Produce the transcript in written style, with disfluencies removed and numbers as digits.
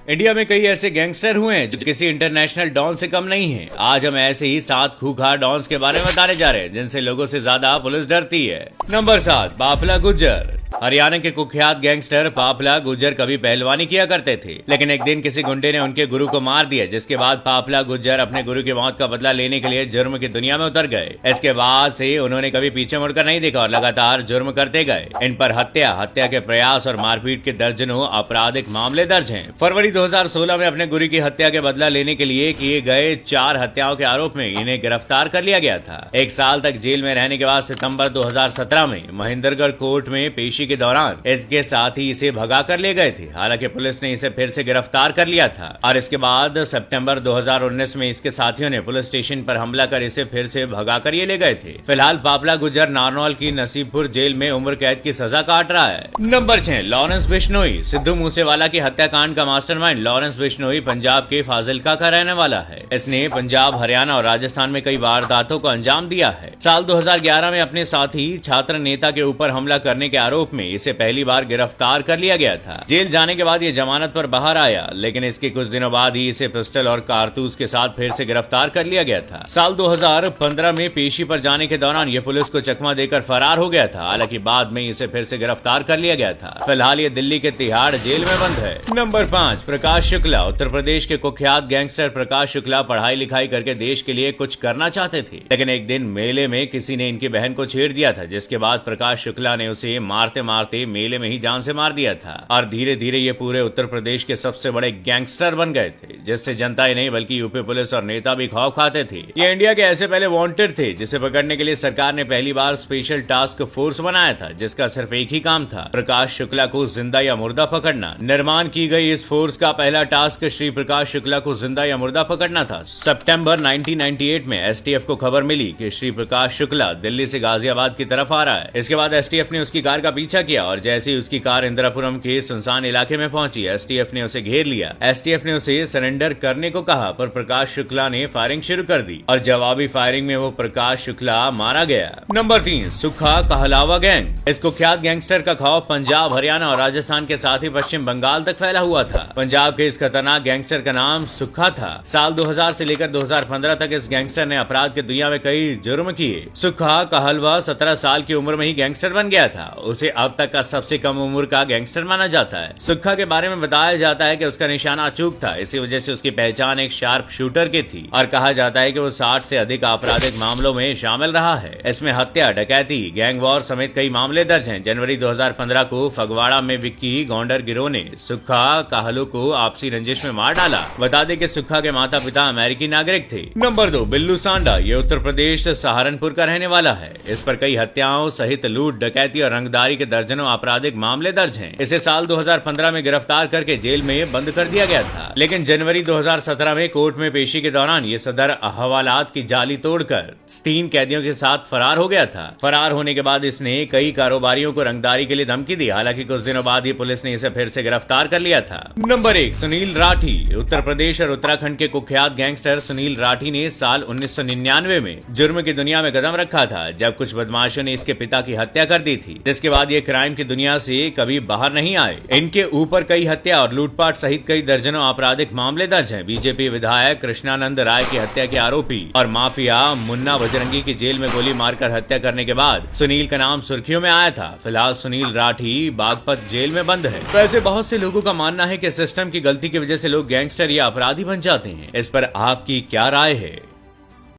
India में कई ऐसे गैंगस्टर हुए हैं जो किसी इंटरनेशनल डॉन से कम नहीं हैं। आज हम ऐसे ही 7 खूंखार डॉन्स के बारे में बताने जा रहे हैं जिनसे लोगों से ज्यादा पुलिस डरती है। नंबर 7, पापला गुज्जर। हरियाणा के कुख्यात गैंगस्टर पापला गुज्जर कभी पहलवानी किया करते थे, लेकिन एक दिन किसी गुंडे ने उनके गुरु को मार दिया, जिसके बाद पापला गुज्जर अपने गुरु की मौत का बदला लेने के लिए जुर्म की दुनिया में उतर गए। इसके बाद से उन्होंने कभी पीछे मुड़कर नहीं देखा और लगातार जुर्म करते गए। इन पर हत्या के प्रयास और मारपीट के दर्जनों आपराधिक मामले दर्ज हैं। फरवरी 2016 में अपने गुरु की हत्या के बदला लेने के लिए किए गए 4 हत्याओं के आरोप में इन्हें गिरफ्तार कर लिया गया था। 1 साल तक जेल में रहने के बाद सितंबर 2017 में महेंद्रगढ़ कोर्ट में पेशी के दौरान इसके साथ ही इसे भगा कर ले गए थे। हालांकि पुलिस ने इसे फिर से गिरफ्तार कर लिया था और इसके बाद सितंबर 2019 में इसके साथियों ने पुलिस स्टेशन पर हमला कर इसे फिर से भगा कर ये ले गए थे। फिलहाल पापला गुज्जर नारनौल की नसीबपुर जेल में उम्र कैद की सजा काट रहा है। नंबर 6, लॉरेंस बिश्नोई। सिद्धू मूसेवाला की हत्याकांड का मास्टरमाइंड लॉरेंस बिश्नोई पंजाब के फाजिल्का का रहने वाला है। इसने पंजाब, हरियाणा और राजस्थान में कई वारदातों को अंजाम दिया है। साल 2011 में अपने साथी छात्र नेता के ऊपर हमला करने के आरोप में इसे पहली बार गिरफ्तार कर लिया गया था। जेल जाने के बाद ये जमानत पर बाहर आया, लेकिन इसके कुछ दिनों बाद ही इसे पिस्टल और कारतूस के साथ फिर से गिरफ्तार कर लिया गया था। साल 2015 में पेशी पर जाने के दौरान ये पुलिस को चकमा देकर फरार हो गया था। हालांकि बाद में इसे फिर से गिरफ्तार कर लिया गया था। फिलहाल ये दिल्ली के तिहाड़ जेल में बंद है। नंबर 5, प्रकाश शुक्ला। उत्तर प्रदेश के कुख्यात गैंगस्टर प्रकाश शुक्ला पढ़ाई लिखाई करके देश के लिए कुछ करना चाहते थे, लेकिन एक दिन मेले में किसी ने इनकी बहन को छेड़ दिया था, जिसके बाद प्रकाश शुक्ला ने उसे मारते मारते मेले में ही जान से मार दिया था और धीरे धीरे ये पूरे उत्तर प्रदेश के सबसे बड़े गैंगस्टर बन गए थे, जिससे जनता ही नहीं बल्कि यूपी पुलिस और नेता भी खौफ खाते थे। ये इंडिया के ऐसे पहले वांटेड थे जिसे पकड़ने के लिए सरकार ने पहली बार स्पेशल टास्क फोर्स बनाया था, जिसका सिर्फ एक ही काम था, प्रकाश शुक्ला को जिंदा या मुर्दा पकड़ना। निर्माण की गई इस फोर्स का पहला टास्क श्री प्रकाश शुक्ला को जिंदा या मुर्दा पकड़ना था। सितंबर 1998 में एसटीएफ को खबर मिली कि श्री प्रकाश शुक्ला दिल्ली से गाजियाबाद की तरफ आ रहा है। इसके बाद एसटीएफ ने उसकी कार का पीछा किया और जैसे ही उसकी कार इंदिरापुरम के सुनसान इलाके में पहुंची, एसटीएफ ने उसे घेर लिया। एसटीएफ ने उसे सरेंडर करने को कहा, पर प्रकाश शुक्ला ने फायरिंग शुरू कर दी और जवाबी फायरिंग में वो प्रकाश शुक्ला मारा गया। नंबर 3, सुखा कहलावा गैंग। इस कुख्यात गैंगस्टर का खौफ पंजाब, हरियाणा और राजस्थान के साथ ही पश्चिम बंगाल तक फैला हुआ था। पंजाब के इस खतरनाक गैंगस्टर का नाम सुखा था। साल 2000 से लेकर 2015 तक इस गैंगस्टर ने अपराध की दुनिया में कई जुर्म किए। सुखा कहलवा 17 साल की उम्र में ही गैंगस्टर बन गया था। उसे अब तक का सबसे कम उम्र का गैंगस्टर माना जाता है। सुखा के बारे में बताया जाता है कि उसका निशाना अचूक था, इसी वजह से उसकी पहचान एक शार्प शूटर की थी और कहा जाता है कि वो 60 से अधिक आपराधिक मामलों में शामिल रहा है। इसमें हत्या, डकैती, गैंग वॉर समेत कई मामले दर्ज हैं। जनवरी 2015 को फगवाड़ा में विक्की गौंडर गिरोह ने सुखा कहलू को आपसी रंजिश में मार डाला। बता दें कि सुखा के माता पिता अमेरिकी नागरिक थे। नंबर 2, बिल्लू सांडा। ये उत्तर प्रदेश सहारनपुर का रहने वाला है। इस पर कई हत्याओं सहित लूट, डकैती और रंगदारी के दर्जनों आपराधिक मामले दर्ज हैं। इसे साल 2015 में गिरफ्तार करके जेल में बंद कर दिया गया था, लेकिन जनवरी 2017 में कोर्ट में पेशी के दौरान ये सदर हवालात की जाली तोड़कर 3 कैदियों के साथ फरार हो गया था। फरार होने के बाद इसने कई कारोबारियों को रंगदारी के लिए धमकी दी। हालांकि कुछ दिनों बाद ही पुलिस ने इसे फिर से गिरफ्तार कर लिया था। नंबर 1, सुनील राठी। उत्तर प्रदेश और उत्तराखंड के कुख्यात गैंगस्टर सुनील राठी ने साल 1999 में जुर्म की दुनिया में कदम रखा था, जब कुछ बदमाशों ने इसके पिता की हत्या कर दी थी, जिसके बाद ये क्राइम की दुनिया से कभी बाहर नहीं आए। इनके ऊपर कई हत्या और लूटपाट सहित कई दर्जनों आपराधिक मामले दर्ज हैं। बीजेपी विधायक कृष्णानंद राय की हत्या के आरोपी और माफिया मुन्ना बजरंगी की जेल में गोली मारकर हत्या करने के बाद सुनील का नाम सुर्खियों में आया था। फिलहाल सुनील राठी बागपत जेल में बंद है। वैसे बहुत से लोगों का मानना है कि सिस्टम की गलती की वजह से लोग गैंगस्टर या अपराधी बन जाते हैं। इस पर आपकी क्या राय है?